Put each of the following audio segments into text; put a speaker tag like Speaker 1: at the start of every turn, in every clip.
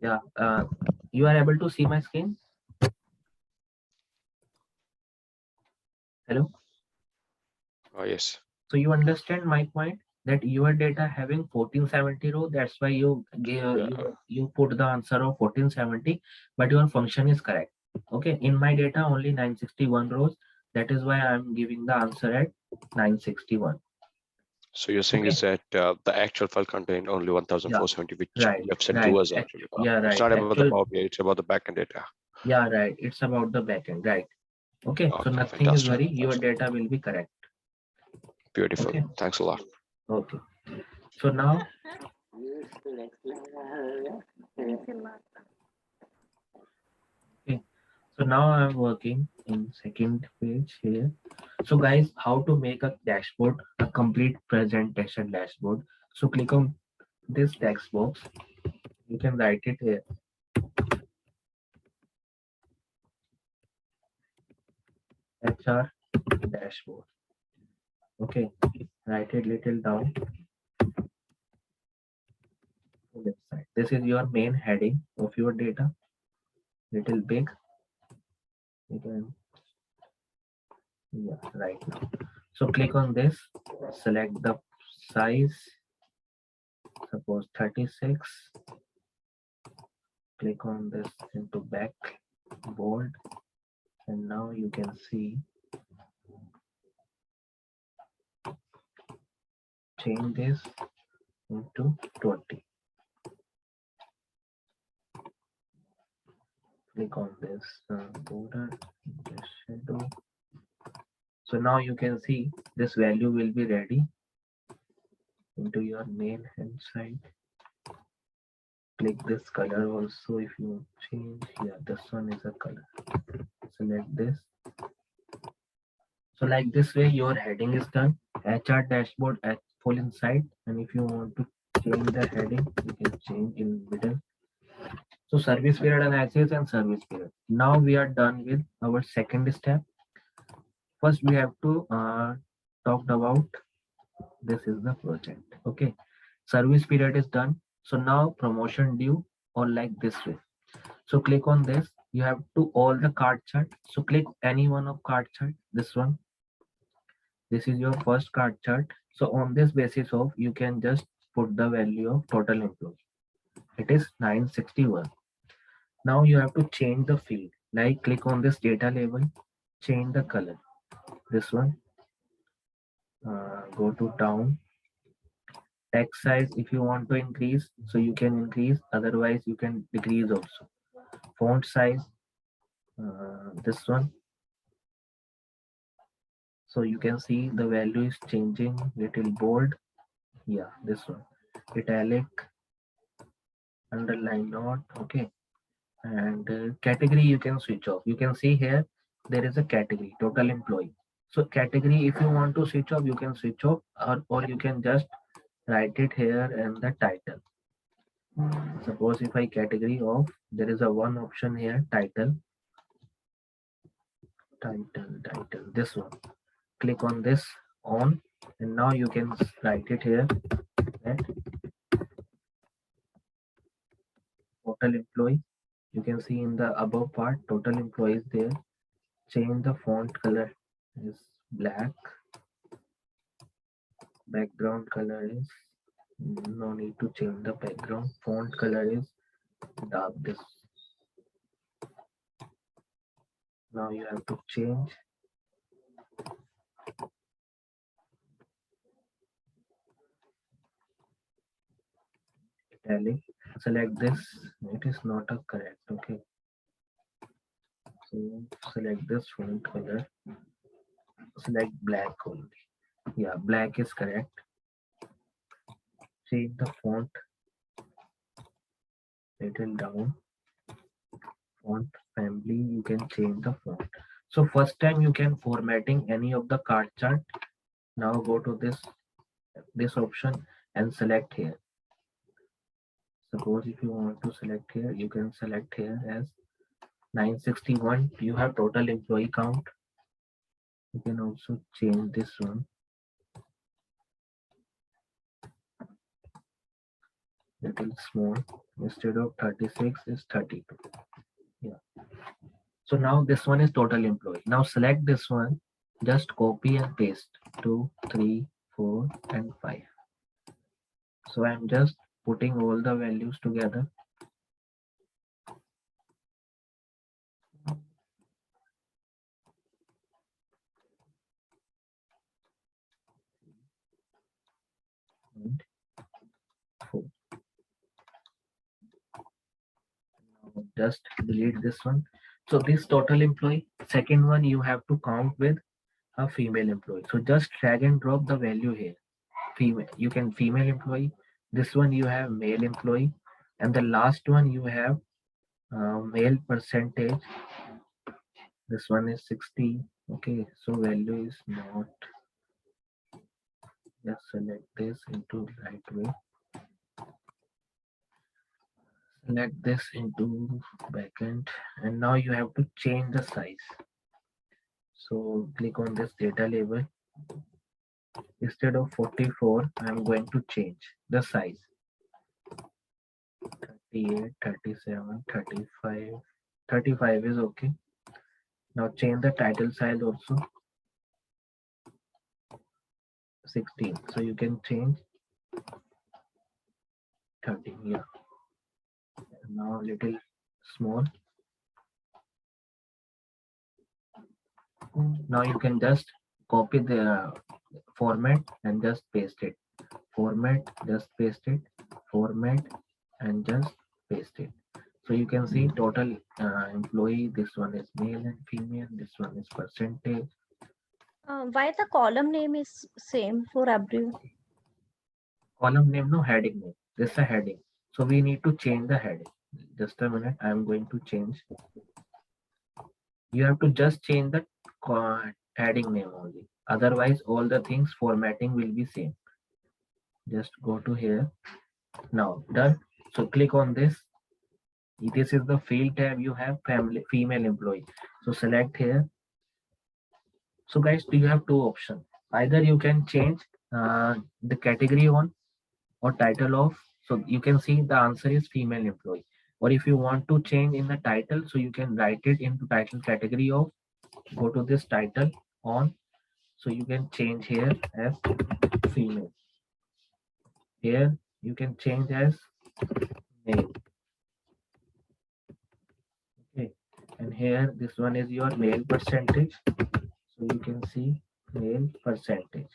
Speaker 1: Yeah, you are able to see my screen? Hello?
Speaker 2: Oh, yes.
Speaker 1: So you understand my point that your data having 1470 row, that's why you give
Speaker 2: Yeah.
Speaker 1: you put the answer of 1470, but your function is correct. Okay, in my data only 961 rows, that is why I'm giving the answer at 961.
Speaker 2: So you're saying
Speaker 1: Okay,
Speaker 2: is that the actual file contained only
Speaker 1: yeah,
Speaker 2: 1470, which
Speaker 1: right,
Speaker 2: you have sent to
Speaker 1: right,
Speaker 2: us actually.
Speaker 1: yeah,
Speaker 2: It's
Speaker 1: right,
Speaker 2: not about the
Speaker 1: actual,
Speaker 2: Power BI, it's about the backend data.
Speaker 1: yeah, right, it's about the backend, right? Okay, so
Speaker 2: Okay,
Speaker 1: nothing is
Speaker 2: fantastic.
Speaker 1: worry, your data will be correct.
Speaker 2: Beautiful.
Speaker 1: Okay,
Speaker 2: Thanks a lot.
Speaker 1: okay, so now okay, so now I'm working in second page here. So guys, how to make a dashboard, a complete presentation dashboard. So click on this text box. You can write it here. HR dashboard. Okay, write it little down to left side. This is your main heading of your data. Little big. You can yeah right now. So click on this. Select the size. Suppose 36. Click on this into back bold, and now you can see change this into 20. Click on this border, this shadow. So now you can see this value will be ready into your main hand side. Click this color also if you change. Yeah, this one is a color. Select this. So like this way your heading is done. HR dashboard at full inside, and if you want to change the heading, you can change in middle. So service period analysis and service period. Now we are done with our second step. First we have to talk about this is the project. Okay, service period is done. So now promotion due or like this way. So click on this. You have to all the card chart. So click any one of card chart. This one. This is your first card chart. So on this basis of you can just put the value of total employees. It is 961. Now you have to change the field. Like click on this data label, change the color. This one. Go to town. Text size if you want to increase, so you can increase. Otherwise, you can decrease also. Font size. This one. So you can see the value is changing. Little bold. Yeah, this one. Italic. Underline not. Okay. And category you can switch off. You can see here there is a category total employee. So category if you want to switch off you can switch off, or you can just write it here and the title. Suppose if I category off, there is a one option here, title, this one. Click on this on, and now you can write it here that total employee. You can see in the above part total employees there. Change the font color is black. Background color is no need to change the background. Font color is dark. This now you have to change italic. Select this. It is not a correct. Okay. So select this font color. Select black only. Yeah, black is correct. Change the font little down. Font family. You can change the font. So first time you can formatting any of the card chart. Now go to this option and select here. Suppose if you want to select here, you can select here as 961. You have total employee count. You can also change this one. little small. Instead of 36 is 32. Yeah. So now this one is total employee. Now select this one, just copy and paste 2, 3, 4, and 5. So I'm just putting all the values together. And 4. Now just delete this one. So this total employee, second one you have to count with a female employee. So just drag and drop the value here. Female, you can female employee. This one you have male employee, and the last one you have male percentage. This one is 60. Okay, so value is not. Just select this into right way. Select this into backend, and now you have to change the size. So click on this data label. Instead of 44, I'm going to change the size. 38, 37, 35. 35 is okay. Now change the title size also. 16. So you can change 13. Yeah. Now little small. Now you can just copy the format and just paste it. Format, just paste it. Format and just paste it. So you can see total employee. This one is male and female. This one is percentage.
Speaker 3: Why the column name is same for everyone?
Speaker 1: Column name, no heading name. This is a heading. So we need to change the heading. Just a minute. I am going to change. You have to just change the heading name only. Otherwise, all the things formatting will be same. Just go to here. Now done. So click on this. This is the field tab. You have family female employee. So select here. So guys, do you have two options? Either you can change the category on or title of. So you can see the answer is female employee. Or if you want to change in the title, so you can write it into title category of. Go to this title on. So you can change here as female. Here you can change as male. Okay, and here this one is your male percentage. So you can see male percentage.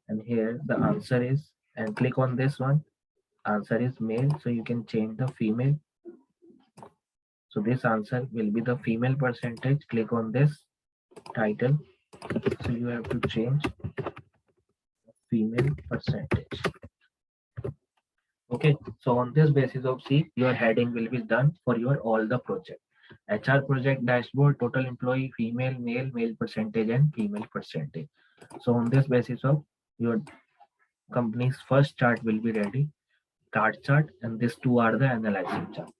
Speaker 1: And here the answer is, and click on this one. Answer is male. So you can change the female. So this answer will be the female percentage. Click on this title. So you have to change female percentage. Okay, so on this basis of C, your heading will be done for your all the project. HR project dashboard, total employee, female, male, male percentage, and female percentage. So on this basis of your company's first chart will be ready, card chart, and these two are the analysis chart.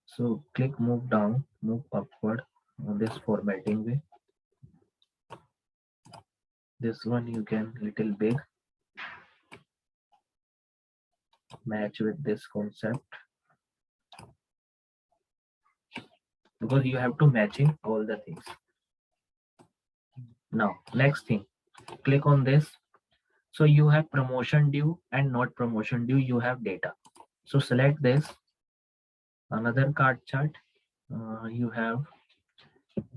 Speaker 1: So click move down, move upward on this formatting way. This one you can little big, match with this concept, because you have to matching all the things. Now next thing, click on this. So you have promotion due and not promotion due, you have data. So select this, another card chart. You have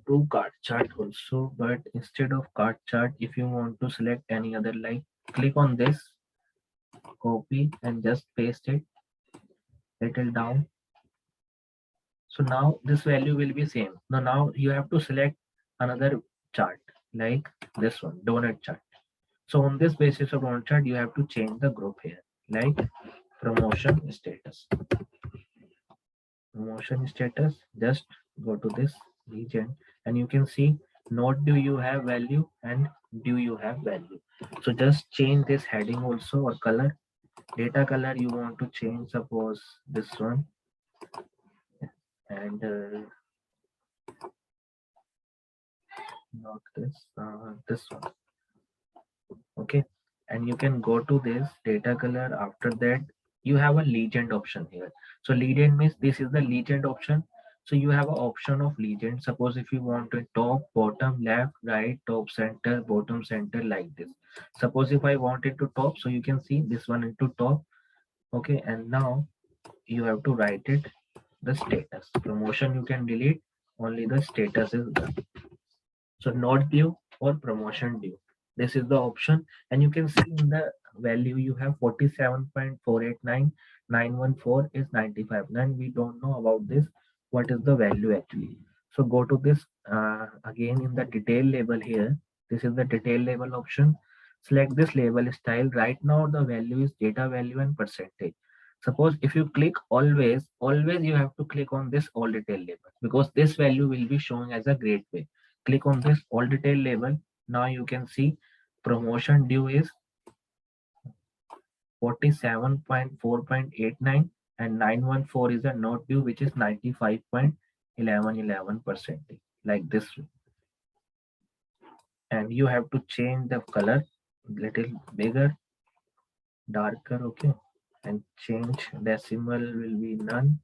Speaker 1: two card chart also, but instead of card chart, if you want to select any other, like click on this, copy and just paste it little down. So now this value will be same. Now you have to select another chart like this one, donut chart. So on this basis of donut chart, you have to change the group here, like promotion status. Promotion status, just go to this region and you can see not do you have value and do you have value. So just change this heading also or color. Data color you want to change, suppose this one, and not this one. Okay, and you can go to this data color. After that, you have a legend option here. So legend means this is the legend option. So you have an option of legend. Suppose if you want to top, bottom, left, right, top, center, bottom, center, like this. Suppose if I want it to top, so you can see this one into top. Okay, and now you have to write it the status. Promotion you can delete, only the status is done. So not due or promotion due. This is the option, and you can see in the value you have 47.489, 914 is 95. Then we don't know about this. What is the value actually? So go to this again in the detail label here. This is the detail label option. Select this label style. Right now the value is data value and percentage. Suppose if you click always you have to click on this all detail label, because this value will be showing as a grade way. Click on this all detail label. Now you can see promotion due is 47.4.89 and 914 is a not due, which is 95.1111%, like this. And you have to change the color little bigger, darker, okay, and change decimal will be none.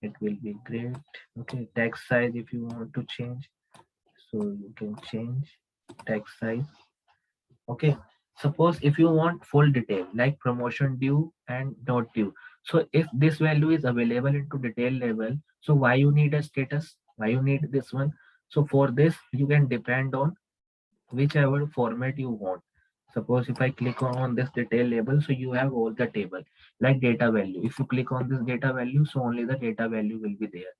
Speaker 1: It will be great. Okay, text size if you want to change, so you can change text size. Okay, suppose if you want full detail like promotion due and not due, so if this value is available into detail level, so why you need a status, why you need this one? So for this you can depend on whichever format you want. Suppose if I click on this detail label, so you have all the table like data value. If you click on this data value, so only the data value will be there.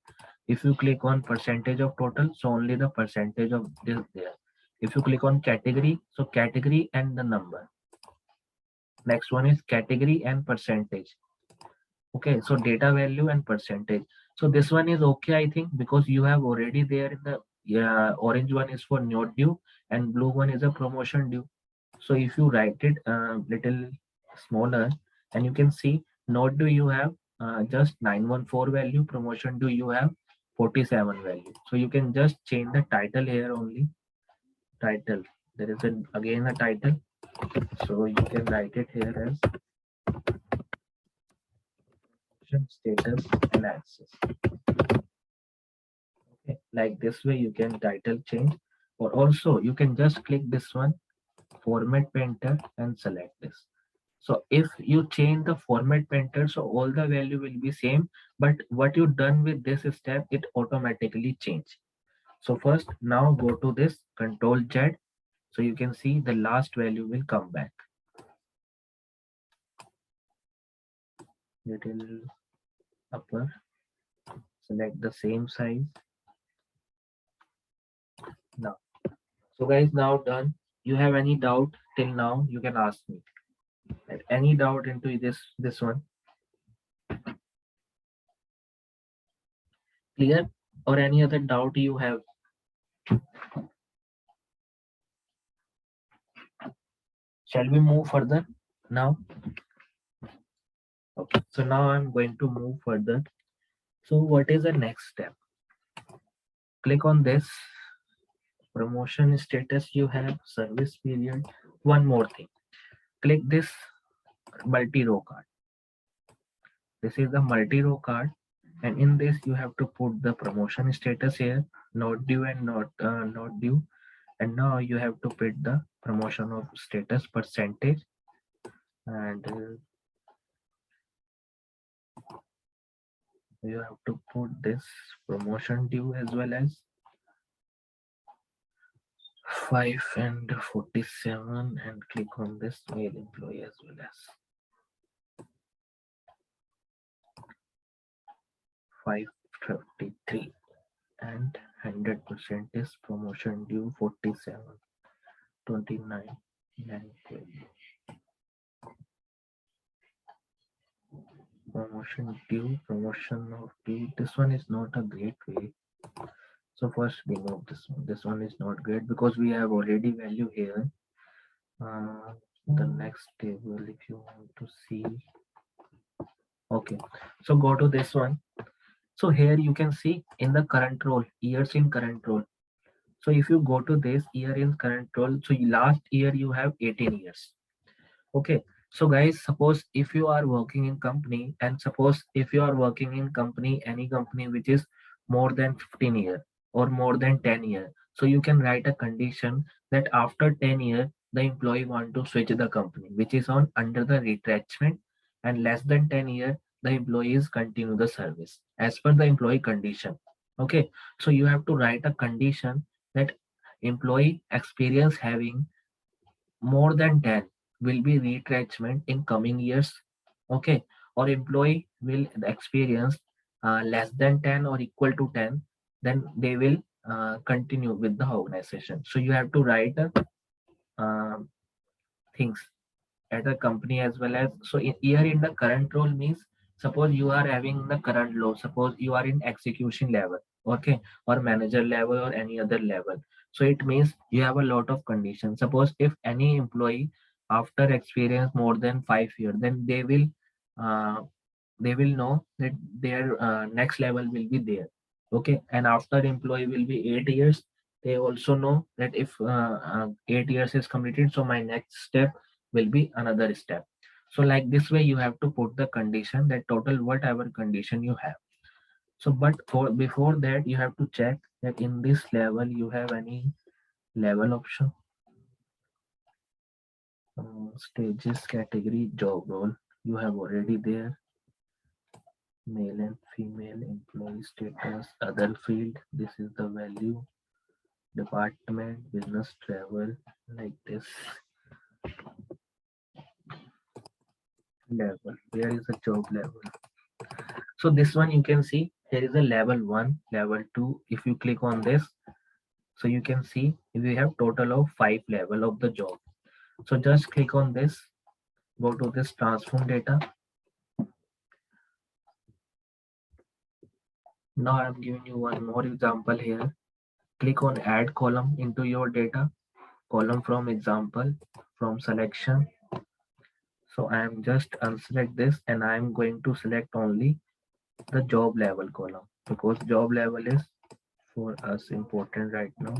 Speaker 1: If you click on percentage of total, so only the percentage of this there. If you click on category, so category and the number. Next one is category and percentage. Okay, so data value and percentage. So this one is okay, I think, because you have already there in the orange one is for not due and blue one is a promotion due. So if you write it little smaller, and you can see not due you have just 914 value, promotion due you have 47 value. So you can just change the title here only. Title, there is again a title, so you can write it here as status analysis. Okay, like this way you can title change, or also you can just click this one, format painter, and select this. So if you change the format painter, so all the value will be same, but what you done with this step, it automatically change. So first now go to this Control Z, so you can see the last value will come back. Little upper, select the same size. Now, so guys, now done. You have any doubt till now, you can ask me. Any doubt into this one? Clear? Or any other doubt you have? Shall we move further now? Okay, so now I'm going to move further. So what is the next step? Click on this promotion status, you have service period. One more thing, click this multi-row card. This is the multi-row card, and in this you have to put the promotion status here, not due and not due. And now you have to put the promotion of status percentage, and you have to put this promotion due as well as 5 and 47, and click on this male employee as well as 553, and 100% is promotion due 47, 29, and 12. Promotion due, promotion of due. This one is not a great way. So first remove this one. This one is not great because we have already value here. The next table, if you want to see. Okay, so go to this one. So here you can see in the current role, years in current role. So if you go to this year in current role, so last year you have 18 years. Okay, So guys, suppose if you are working in company, and suppose if you are working in company, any company which is more than 15 year or more than 10 year, so you can write a condition that after 10 year the employee want to switch the company, which is on under the retrenchment, and less than 10 year the employees continue the service as per the employee condition. Okay, so you have to write a condition that employee experience having more than 10 will be retrenchment in coming years. Okay, or employee will experience less than 10 or equal to 10, then they will continue with the organization. So you have to write uh, things at the company as well as, so here in the current role means, suppose you are having the current role, suppose you are in execution level, okay, or manager level or any other level. So it means you have a lot of conditions. Suppose if any employee after experience more than 5 years, then uh, they will know that their next level will be there. Okay, and after employee will be 8 years, they also know that if 8 years is completed, so my next step will be another step. So like this way you have to put the condition that total whatever condition you have. So but for before that you have to check that in this level you have any level option. Stages, category, job role, you have already there. Male and female, employee status, other field, this is the value. Department, business, travel, like this. Level, where is the job level? So this one you can see there is a level 1, level 2. If you click on this, so you can see we have total of 5 level of the job. So just click on this, go to this transform data. Now I'm giving you one more example here. Click on add column into your data, column from example, from selection. So I am just unselect this and I am going to select only the job level column, because job level is for us important right now.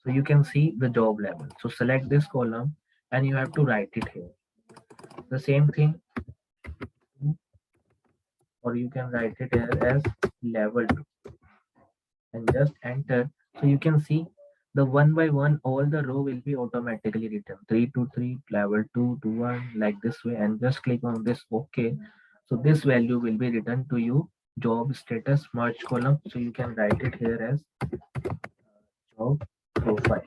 Speaker 1: So you can see the job level. So select this column and you have to write it here. The same thing, or you can write it here as level 2 and just enter. So you can see the one by one all the row will be automatically written 3 to 3, level 2 to 1, like this way, and just click on this OK. So this value will be written to you, job status merge column. So you can write it here as job profile.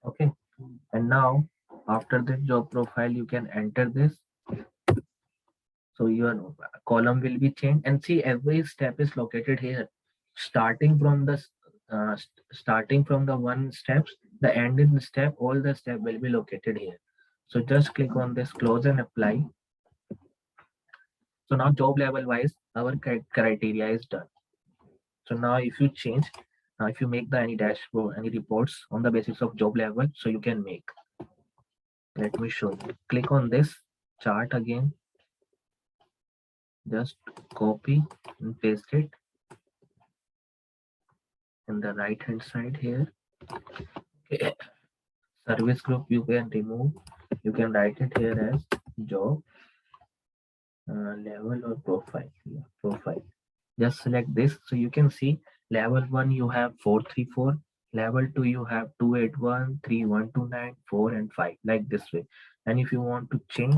Speaker 1: Okay, and now after the job profile you can enter this. So your column will be changed, and see every step is located here, starting from the starting from the one steps, the end in the step, all the step will be located here. So just click on this, close and apply. So now job level wise our criteria is done. So now if you change, if you make the any dashboard, any reports on the basis of job level, so you can make. Let me show you. Click on this chart again, just copy and paste it in the right hand side here. Okay. Service group you can remove, you can write it here as job level or profile. Yeah, profile, just select this. So you can see level 1 you have 434, level 2 you have 281, 3129, 4 and 5, like this way. And if you want to change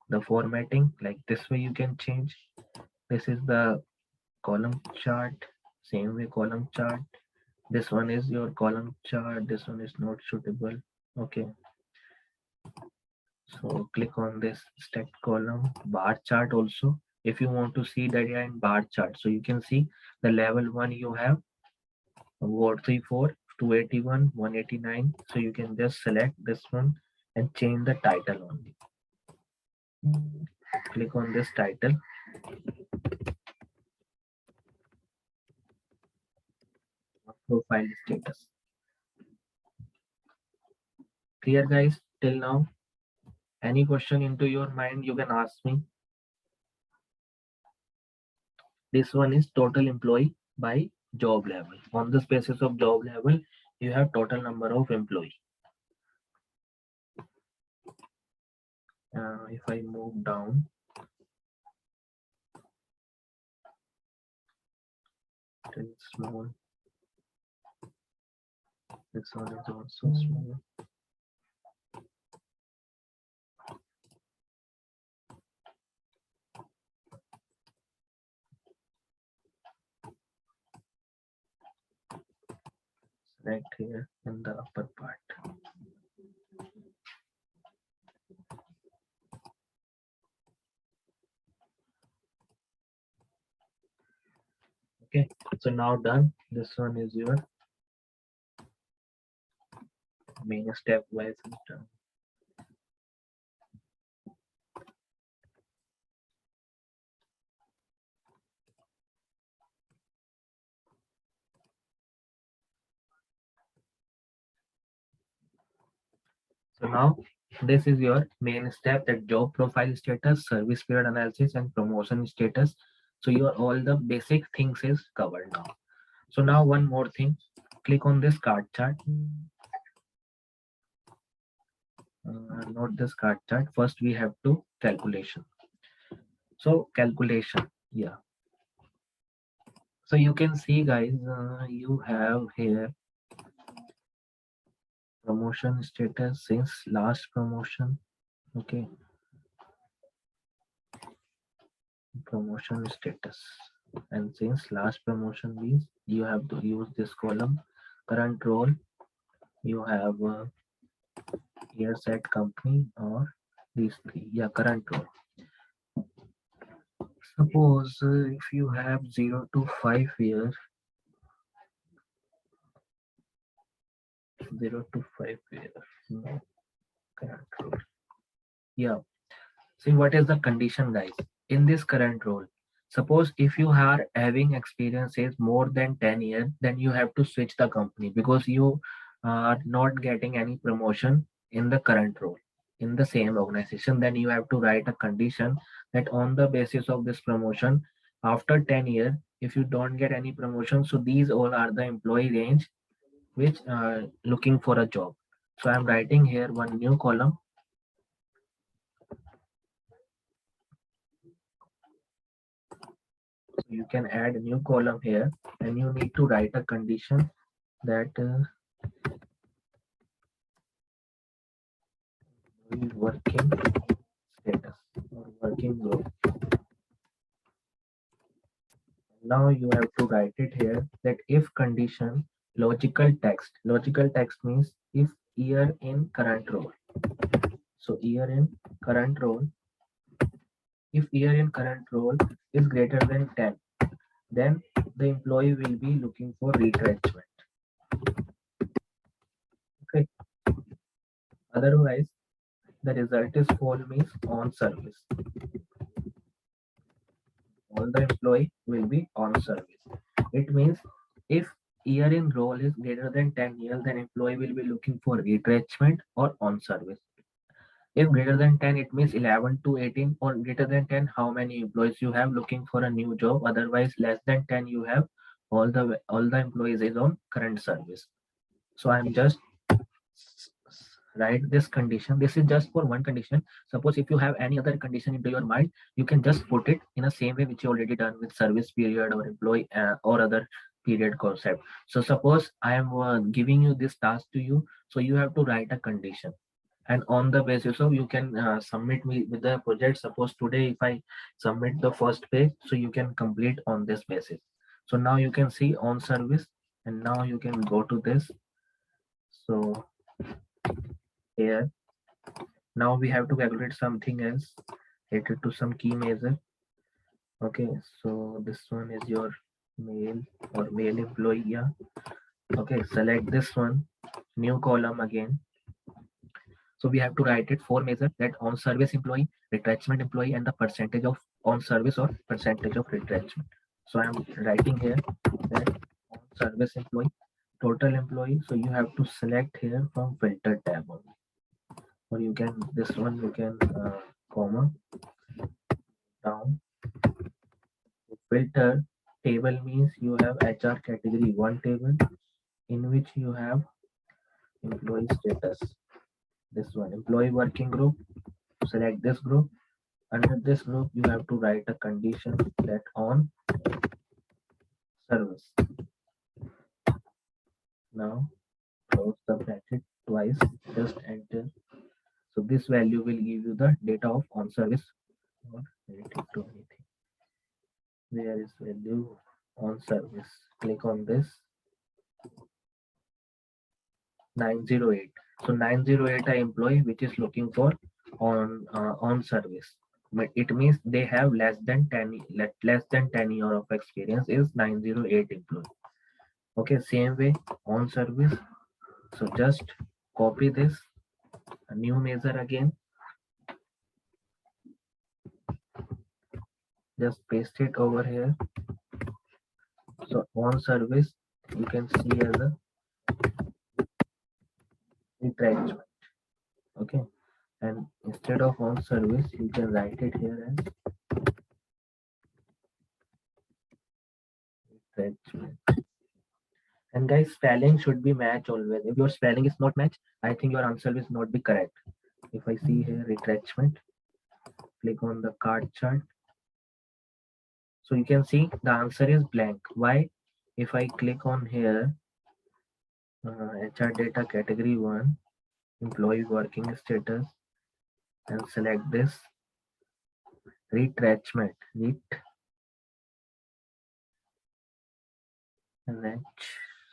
Speaker 1: the formatting, like this way you can change. This is the column chart, same way column chart. This one is your column chart, this one is not suitable. Okay, so click on this stacked column, bar chart also. If you want to see data in bar chart, so you can see the level 1 you have 434, 281, 189. So you can just select this one and change the title only. Click on this title. Profile status. Clear guys till now? Any question into your mind you can ask me. This one is total employee by job level. On this basis of job level, you have total number of employee. If I move down, it is small. This one is also small. Right here in the upper part. Okay, so now done. This one is your main stepwise system. So now this is your main step, that job profile status, service period analysis, and promotion status. So your all the basic things is covered now. So now one more thing, click on this card chart. Not this card chart. First we have to calculation. So calculation, yeah. So you can see guys, you have here promotion status since last promotion. Okay, promotion status, and since last promotion means you have to use this column. Current role, you have here set company or these three. Yeah, current role. Suppose if you have 0 to 5 years, 0 to 5 years, no, current role. Yeah, see what is the condition guys in this current role. Suppose if you are having experiences more than 10 years, then you have to switch the company because you are not getting any promotion in the current role in the same organization. Then you have to write a condition that on the basis of this promotion, after 10 years, if you don't get any promotion, so these all are the employee range which are looking for a job. So I'm writing here one new column. So you can add a new column here, and you need to write a condition that working status or working group. Now you have to write it here that if condition logical text means if year in current role. So year in current role, if year in current role is greater than 10, then the employee will be looking for retrenchment. Okay. Otherwise, the result is false means on service. All the employee will be on service. It means if year in role is greater than 10 years, then employee will be looking for retrenchment or on service. If greater than 10, it means 11 to 18, or greater than 10, how many employees you have looking for a new job. Otherwise, less than 10, you have all the employees is on current service. So I'm just write this condition. This is just for one condition. Suppose if you have any other condition into your mind, you can just put it in the same way which you already done with service period or employee or other period concept. So suppose I am giving you this task to you, so you have to write a condition, and on the basis of you can submit me with the project. Suppose today if I submit the first page, so you can complete on this basis. So now you can see on service, and now you can go to this. So here now we have to calculate something else related to some key measure. Okay, so this one is your male or male employee. Yeah, okay, select this one, new column again. So we have to write it for measure, that on service employee, retrenchment employee, and the percentage of on service or percentage of retrenchment. So I'm writing here that on service employee, total employee. So you have to select here from filter tab only, or you can this one you can comma down. Filter table means you have HR category 1 table in which you have employee status. This one employee working group. select this group. Under this group, you have to write a condition that on service. Now close the bracket twice, just enter. So this value will give you the data of on service or related to anything. Where is value on service? Click on this 908. So 908 a employee which is looking for on service. But it means they have less than 10 year of experience is 908 employee. Okay, same way on service. So just copy this, a new measure again, just paste it over here. So on service you can see as a retrenchment. Okay, and instead of on service you can write it here as retrenchment. And guys, spelling should be match always. If your spelling is not match, I think your answer will not be correct. If I see here retrenchment, click on the card chart. So you can see the answer is blank. Why? If I click on here, HR data category 1, employee working status, and select this retrenchment, and then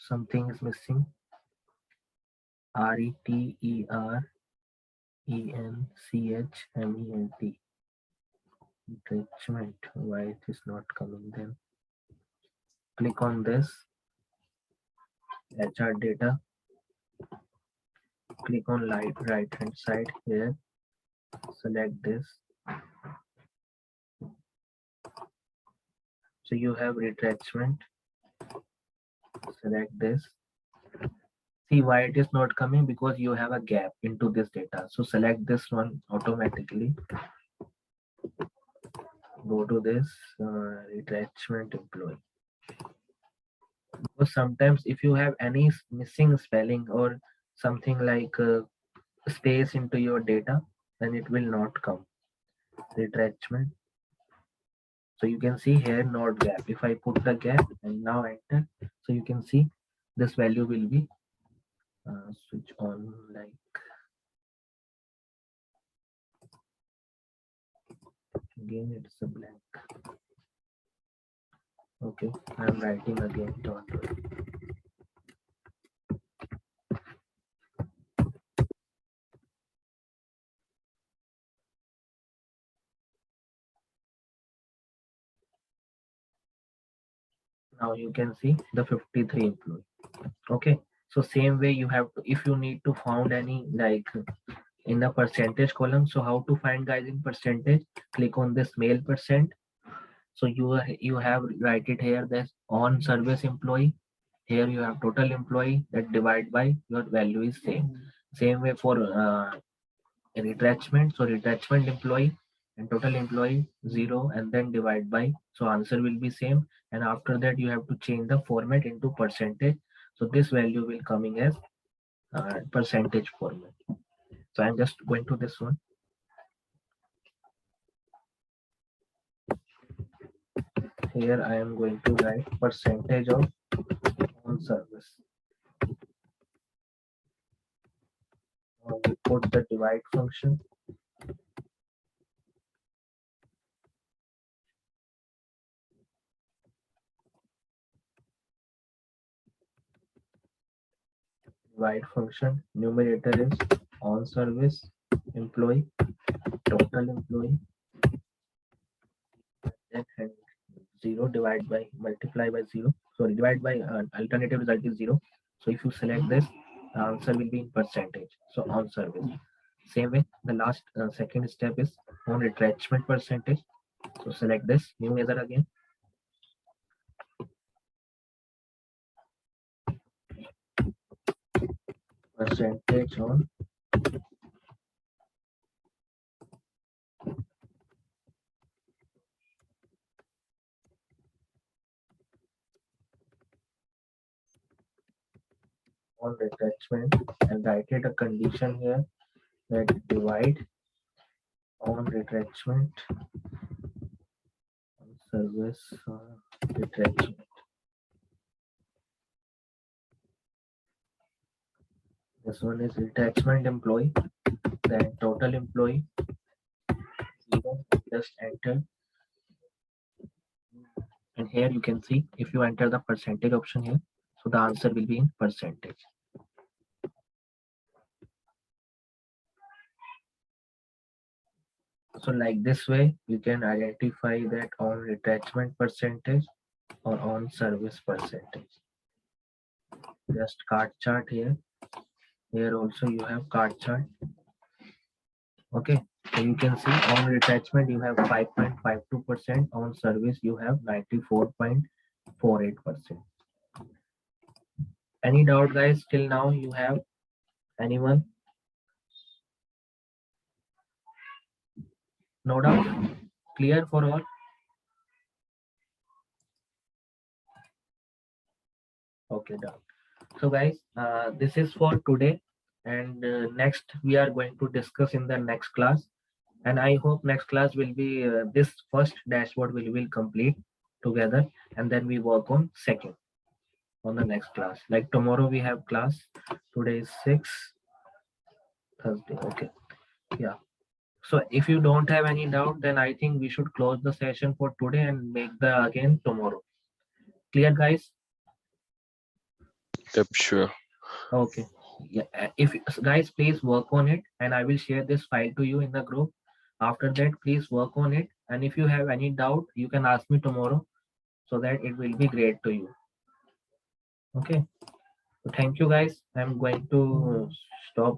Speaker 1: something is missing. retrenchment. Retrenchment. Why it is not coming then? Click on this HR data. Click on right hand side here. Select this. So you have retrenchment. Select this. See why it is not coming, because you have a gap into this data. So select this one automatically. Go to this retrenchment employee. Because sometimes if you have any missing spelling or something like space into your data, then it will not come. Retrenchment. So you can see here not gap. If I put the gap and now enter, so you can see this value will be switch on, like again it's a blank. Okay, I'm writing again, don't worry. Now you can see the 53 employee. Okay, so same way you have to, if you need to find any like in the percentage column. So how to find, guys, in percentage? Click on this male percent. So you have write it here, this on service employee. Here you have total employee, that divide by your value is same way for retrenchment. So retrenchment employee and total employee 0, and then divide by, so answer will be same. And after that you have to change the format into percentage. So this value will coming as percentage format. So I'm just going to this one. Here I am going to write percentage of on service. Now we put the divide function. Divide function, numerator is on service employee, total employee, then 0 divide by multiply by 0. So divide by alternative result is 0. So if you select this, the answer will be in percentage. So on service. Same way, the last second step is on retrenchment percentage. So select this new measure again. Percentage on retrenchment, and write it a condition here that divide on retrenchment, on service retrenchment. This one is retrenchment employee, then total employee. Just enter, and here you can see if you enter the percentage option here, so the answer will be in percentage. So like this way, you can identify that on retrenchment percentage or on service percentage. Just card chart here. Here also you have card chart. Okay, so you can see on retrenchment you have 5.52%, on service you have 94.48%. Any doubt, guys? Till now you have anyone? No doubt? Clear for all? Okay, done. So guys, this is for today, and next we are going to discuss in the next class, and I hope next class will be this first dashboard will complete together, and then we work on second on the next class. Like tomorrow we have class. Today is 6 Thursday. Okay, yeah. So if you don't have any doubt, then I think we should close the session for today and make the again tomorrow. Clear, guys?
Speaker 2: Yep, sure.
Speaker 1: Okay. Yeah. If guys, please work on it, and I will share this file to you in the group. After that, please work on it. And if you have any doubt, you can ask me tomorrow, so that it will be great to you. Okay. So thank you, guys. I'm going to stop